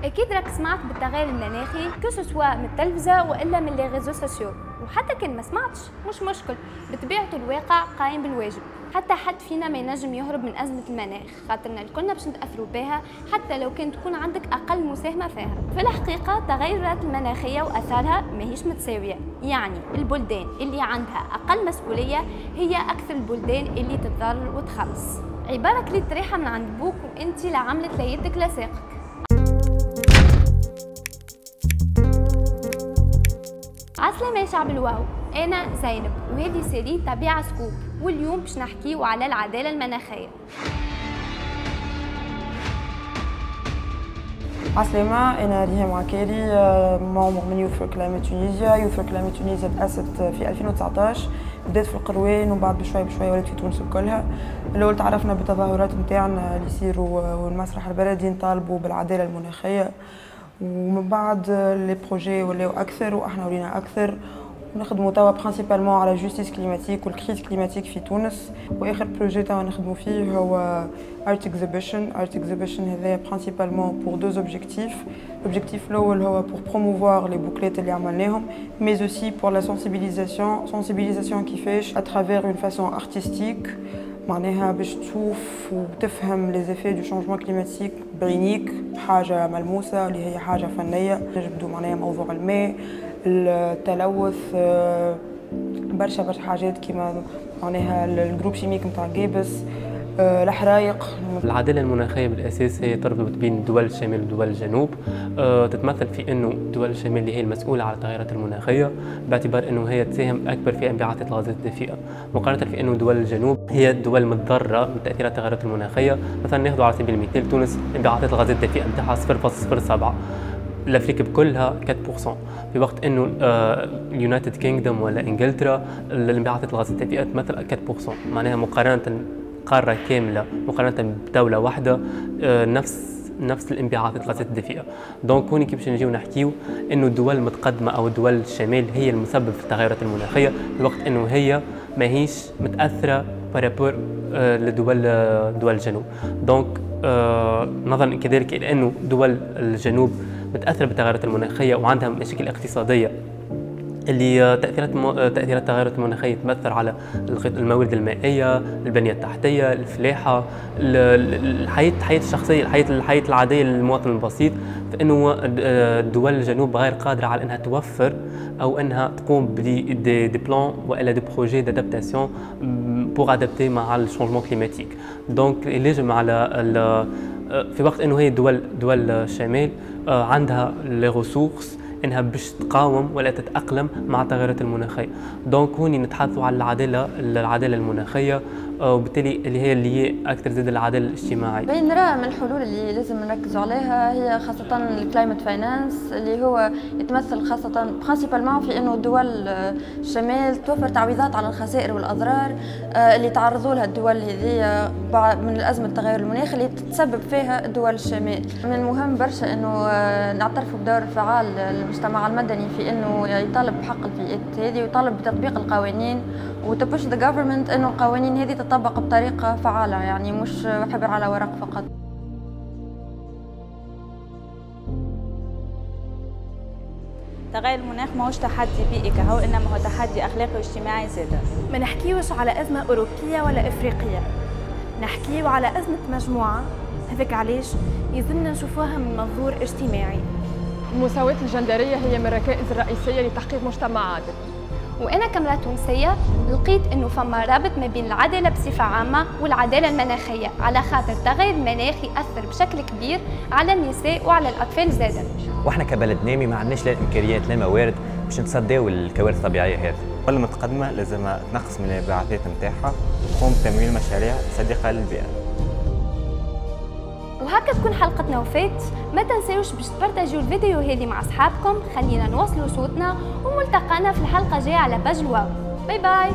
اكيد راك سمعت بالتغير المناخي سواء من التلفزه والا من لي ريزو سوسيو، وحتى كان ما سمعتش مش مشكل، بطبيعه الواقع قايم بالواجب. حتى حد فينا ما ينجم يهرب من ازمه المناخ، خاطرنا الكلنا باش نتاثروا بها حتى لو كان تكون عندك اقل مساهمه فيها. في الحقيقه التغيرات المناخيه واثارها ماهيش متساويه، يعني البلدان اللي عندها اقل مسؤوليه هي اكثر البلدان اللي تتضرر وتخلص. عباره كليت ريحه من عند بوك وانت لا عملت لا يدك لا ساقك. عسلامة يا شعب الواو، أنا زينب وهذه سيري طبيعة سكوب، واليوم باش نحكيو على العدالة المناخية. عسلامة، أنا ريهام عكاري، ممبر من يوث فور كلايمت تونيزيا. يوث فور كلايمت تونيزيا تأسست في 2019، بدات في القروان ومن بعد بشوي بشوي ولات في تونس كلها. الأول تعرفنا بالتظاهرات نتاعنا اللي يصيروا والمسرح البلدي نطالبوا بالعدالة المناخية، ومن بعد لي بروجي ولاو أكثر وإحنا ولينا أكثر، نخدموا توا برينسيبالمون على جوستيس كليماتيك والكريز كليماتيك في تونس. واخر بروجي توا نخدموا فيه هو ارت اكزيبيشن. ارت اكزيبيشن هذايا برينسيبالمون بور دو اوبجيكتيف. الاوبجيكتيف الاول هو بور بروموفوار لي بوكليت اللي عملناهم، مي اوسي بور لا سونسيبيليزاسيون كيفاش اترافير اون فاسون ارتستيك، معناها باش تشوف وتفهم لي زيفي دو شونجمون كليماتيك بعينيك، حاجه ملموسه اللي هي حاجه فنيه. نجبدوا معناها موضوع الماء، التلوث، برشا حاجات كيما معناها الجروب شيميك نتاع جيبس، الحرايق. العدالة المناخية بالأساس هي تربط بين دول الشمال ودول الجنوب، تتمثل في أنه دول الشمال اللي هي المسؤولة على التغيرات المناخية باعتبار أنه هي تساهم أكبر في انبعاثات الغازات الدفيئة، مقارنة في أنه دول الجنوب هي الدول متضررة من تأثيرات التغيرات المناخية. مثلا ناخذ على سبيل المثال تونس انبعاثات الغازات الدفيئة نتاعها 0.07، الافريق بكلها 4%، في وقت انه اليونايتد كينغدوم ولا انجلترا الانبعاثات الغازات الدفيئة تمثل 4%، معناها مقارنة قارة كاملة مقارنة بدولة واحدة نفس الانبعاثات الغازات الدفيئة. دونك هوني كيف باش نجيو نحكيو انه الدول المتقدمة او دول الشمال هي المسبب في التغيرات المناخية، في وقت انه هي ماهيش متأثرة بارابور دول الجنوب. دونك نظرا كذلك الى انه دول الجنوب متأثرة بالتغيرات المناخية وعندها مشاكل اقتصادية اللي تأثيرات التغيرات المناخية تمثل على الموارد المائية، البنية التحتية، الفلاحة، الحياة الشخصية، الحياة العادية للمواطن البسيط، فإنه دول الجنوب غير قادرة على أنها توفر أو أنها تقوم بدي بلان وإلا دي بروجي دادابتاسيون بور أدابتي مع الشونجمون كليماتيك. دونك يلزم على في وقت أنه هي دول الشمال عندها لي ريسورس انها باش تقاوم ولا تتاقلم مع التغيرات المناخيه. دونك هوني نتحدثوا على العداله المناخيه، وبالتالي اللي هي اكثر زاد العداله الاجتماعيه. نرى من الحلول اللي لازم نركزوا عليها هي خاصه الكلايمت فاينانس، اللي هو يتمثل خاصه برينسيبالمون في انه دول الشمال توفر تعويضات على الخسائر والاضرار اللي تعرضوا لها الدول هذه من الازمه التغير المناخي اللي تتسبب فيها دول الشمال. من المهم برشا انه نعترفوا بدور فعال المجتمع المدني في انه يطالب بحق البيئات هذه ويطالب بتطبيق القوانين وتبوش ذا جوفرمنت انه القوانين هذه تطبق بطريقه فعاله، يعني مش حبر على ورق فقط. تغير المناخ ماهوش تحدي بيئي كهو، انما هو تحدي اخلاقي واجتماعي زاده. ما نحكيوش على ازمه اوروبيه ولا افريقيه، نحكيو على ازمه مجموعه، هذاك علاش يلزمنا نشوفوها من منظور اجتماعي. المساواة الجندرية هي من الركائز الرئيسية لتحقيق مجتمع عادل. وأنا كامرأة تونسية لقيت إنه فما رابط ما بين العدالة بصفة عامة والعدالة المناخية، على خاطر التغير المناخي يأثر بشكل كبير على النساء وعلى الأطفال زادا. وإحنا كبلد نامي ما عندناش لا الإمكانيات لا الموارد باش نتصداو الكوارث الطبيعية هذه. الدول المتقدمة لازم تنقص من الانبعاثات نتاعها وتقوم بتمويل مشاريع صديقة للبيئة. وهكا تكون حلقتنا وفات. ما تنساوش باش تبارطاجيو الفيديو هذه مع اصحابكم، خلينا نوصلوا صوتنا، وملتقانا في الحلقه الجايه على باج الواو. باي باي.